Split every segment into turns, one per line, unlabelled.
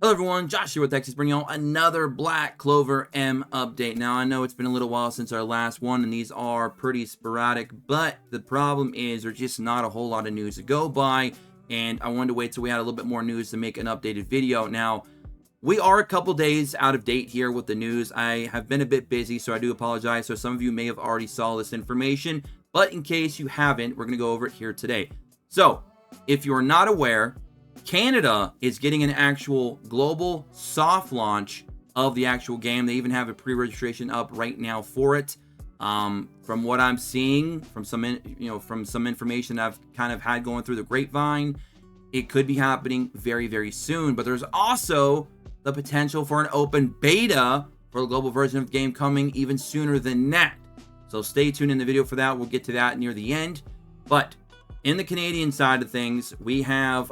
Hello everyone, Josh here with Texas, bringing y'all another Black Clover M update. Now, I know it's been a little while since our last one, and these are pretty sporadic, but the problem is there's just not a whole lot of news to go by, and I wanted to wait till we had a little bit more news to make an updated video. Now, we are a couple days out of date here with the news. I have been a bit busy, so I do apologize. So some of you may have already saw this information, but in case you haven't, we're going to go over it here today. So, if you're not aware, Canada is getting an actual global soft launch of the actual game. They even have a pre-registration up right now for it. From what I'm seeing, from some information I've kind of had going through the grapevine, it could be happening very, very soon. But there's also the potential for an open beta for the global version of the game coming even sooner than that. So stay tuned in the video for that. We'll get to that near the end. But in the Canadian side of things, we have,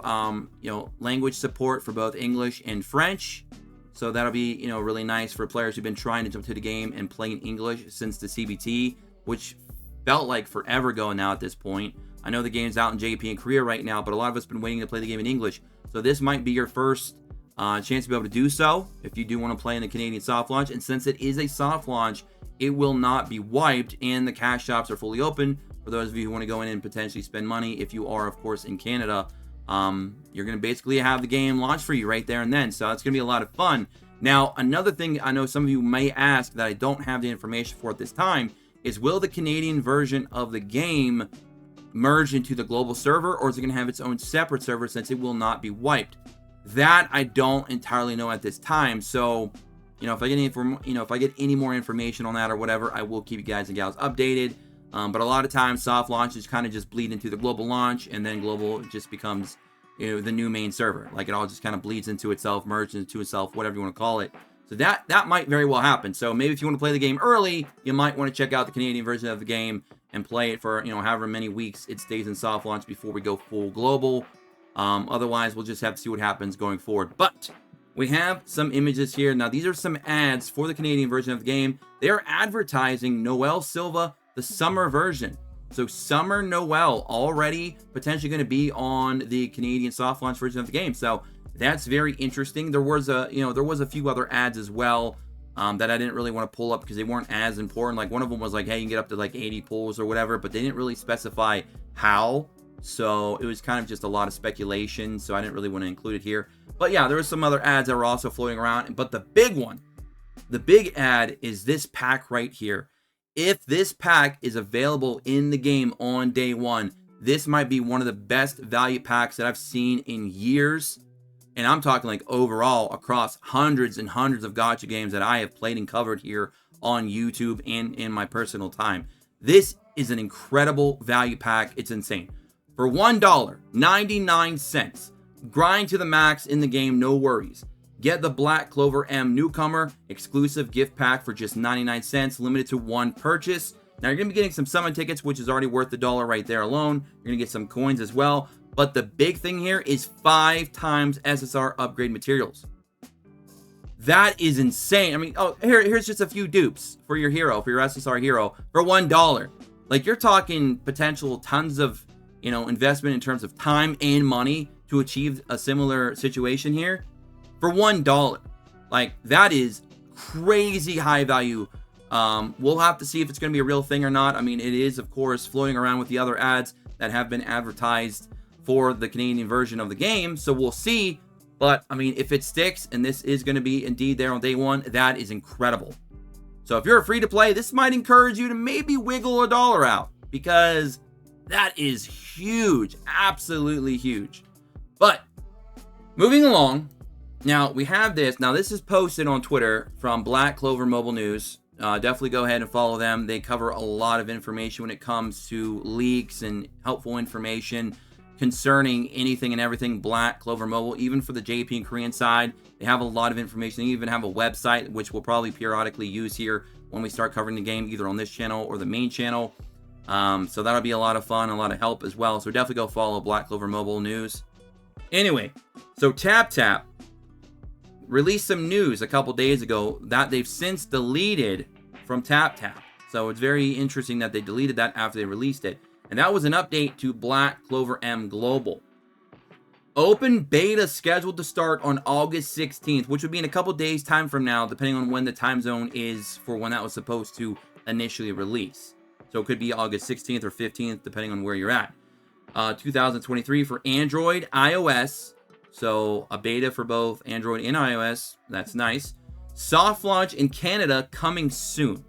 language support for both English and French. So that'll be, really nice for players who've been trying to jump to the game and playing English since the CBT, which felt like forever ago now at this point. I know the game's out in JP and Korea right now, but a lot of us have been waiting to play the game in English. So this might be your first chance to be able to do so if you do want to play in the Canadian soft launch. And since it is a soft launch, it will not be wiped, and the cash shops are fully open for those of you who want to go in and potentially spend money. If you are, of course, in Canada, you're going to basically have the game launched for you right there and then. So it's going to be a lot of fun. Now, another thing I know some of you may ask that I don't have the information for at this time is, will the Canadian version of the game merge into the global server, or is it going to have its own separate server since it will not be wiped? That I don't entirely know at this time. So, if I get any more information on that or whatever, I will keep you guys and gals updated. But a lot of times soft launches kind of just bleed into the global launch, and then global just becomes, the new main server. Like, it all just kind of bleeds into itself, merges into itself, whatever you want to call it. So that might very well happen. So maybe if you want to play the game early, you might want to check out the Canadian version of the game and play it for, however many weeks it stays in soft launch before we go full global. Otherwise, we'll just have to see what happens going forward. But we have some images here. Now, these are some ads for the Canadian version of the game. They are advertising Noel Silva, the summer version. So Summer Noel already potentially going to be on the Canadian soft launch version of the game. So that's very interesting. There was a few other ads as well that I didn't really want to pull up because they weren't as important. Like, one of them was like, hey, you can get up to like 80 pulls or whatever, but they didn't really specify how. So it was kind of just a lot of speculation. So I didn't really want to include it here. But yeah, there were some other ads that were also floating around. But the big one, the big ad is this pack right here. If this pack is available in the game on day one, this might be one of the best value packs that I've seen in years. And I'm talking like overall across hundreds and hundreds of gacha games that I have played and covered here on YouTube and in my personal time. This is an incredible value pack. It's insane. For $1.99, grind to the max in the game, no worries. Get the Black Clover M Newcomer exclusive gift pack for just 99 cents, limited to one purchase. Now, you're going to be getting some summon tickets, which is already worth the $1 right there alone. You're going to get some coins as well. But the big thing here is 5 times SSR upgrade materials. That is insane. I mean, here's just a few dupes for your hero, for your SSR hero, for $1. Like, you're talking potential tons of, investment in terms of time and money to achieve a similar situation here. For $1, like, that is crazy high value. We'll have to see if it's going to be a real thing or not. I mean, it is, of course, floating around with the other ads that have been advertised for the Canadian version of the game, so we'll see. But I mean, if it sticks and this is going to be indeed there on day one, that is incredible. So if you're free to play, this might encourage you to maybe wiggle $1 out, because that is huge, absolutely huge. But moving along. Now, we have this. Now, this is posted on Twitter from Black Clover Mobile News. Definitely go ahead and follow them. They cover a lot of information when it comes to leaks and helpful information concerning anything and everything Black Clover Mobile. Even for the JP and Korean side, they have a lot of information. They even have a website, which we'll probably periodically use here when we start covering the game, either on this channel or the main channel. So that'll be a lot of fun, a lot of help as well. So definitely go follow Black Clover Mobile News. Anyway, so TapTap released some news a couple days ago that they've since deleted from TapTap. So it's very interesting that they deleted that after they released it. And that was an update to Black Clover M Global. Open beta scheduled to start on August 16th, which would be in a couple days time from now, depending on when the time zone is for when that was supposed to initially release. So it could be August 16th or 15th, depending on where you're at. 2023 for Android, iOS. So a beta for both Android and iOS. That's nice. Soft launch in Canada coming soon.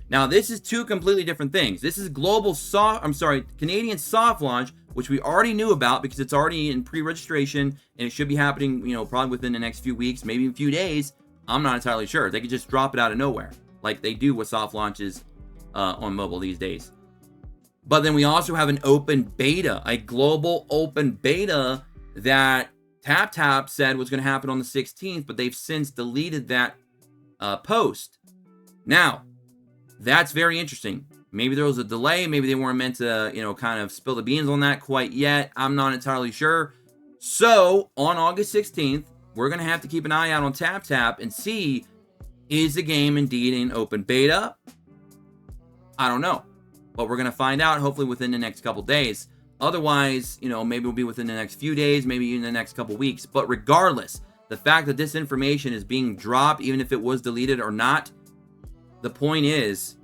Now, this is two completely different things. This is Canadian soft launch, which we already knew about because it's already in pre-registration and it should be happening, probably within the next few weeks, maybe a few days. I'm not entirely sure. They could just drop it out of nowhere like they do with soft launches on mobile these days. But then we also have an open beta, a global open beta that TapTap said was going to happen on the 16th, but they've since deleted that post. Now, that's very interesting. Maybe there was a delay. Maybe they weren't meant to, kind of spill the beans on that quite yet. I'm not entirely sure. So, on August 16th, we're going to have to keep an eye out on TapTap and see, is the game indeed in open beta? I don't know. But we're going to find out hopefully within the next couple days. Otherwise, maybe it'll be within the next few days, maybe even the next couple weeks. But regardless, the fact that this information is being dropped, even if it was deleted or not, the point is,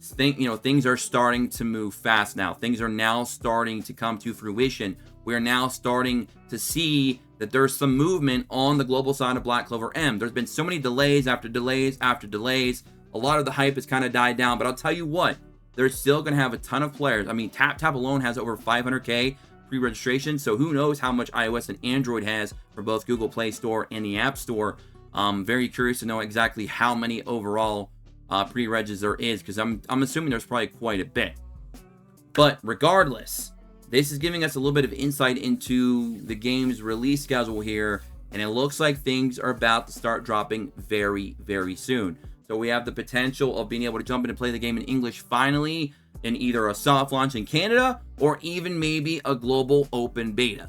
things are starting to move fast now. Things are now starting to come to fruition. We're now starting to see that there's some movement on the global side of Black Clover M. There's been so many delays after delays after delays. A lot of the hype has kind of died down, but I'll tell you what, they're still going to have a ton of players. I mean, TapTap alone has over 500K pre-registration, so who knows how much iOS and Android has for both Google Play Store and the App Store. I'm very curious to know exactly how many overall pre-regs there is, because I'm assuming there's probably quite a bit. But regardless, this is giving us a little bit of insight into the game's release schedule here, and it looks like things are about to start dropping very, very soon. So we have the potential of being able to jump in and play the game in English finally in either a soft launch in Canada or even maybe a global open beta.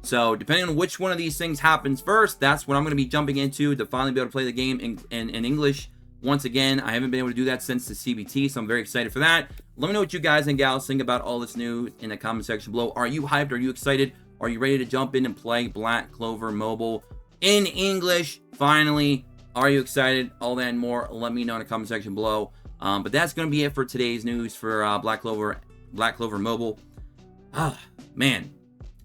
So depending on which one of these things happens first, that's what I'm going to be jumping into to finally be able to play the game in English. Once again, I haven't been able to do that since the CBT, so I'm very excited for that. Let me know what you guys and gals think about all this news in the comment section below. Are you hyped? Are you excited? Are you ready to jump in and play Black Clover Mobile in English finally? Are you excited? All that and more, let me know in the comment section below. But that's going to be it for today's news for Black Clover Mobile. Man,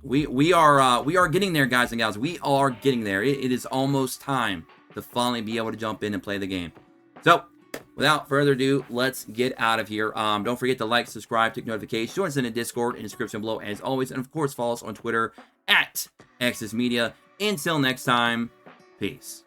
we are getting there, guys and gals. We are getting there. It is almost time to finally be able to jump in and play the game. So, without further ado, let's get out of here. Don't forget to like, subscribe, take notifications, join us in the Discord in the description below as always, and of course follow us on Twitter at XSmedia. Until next time, peace.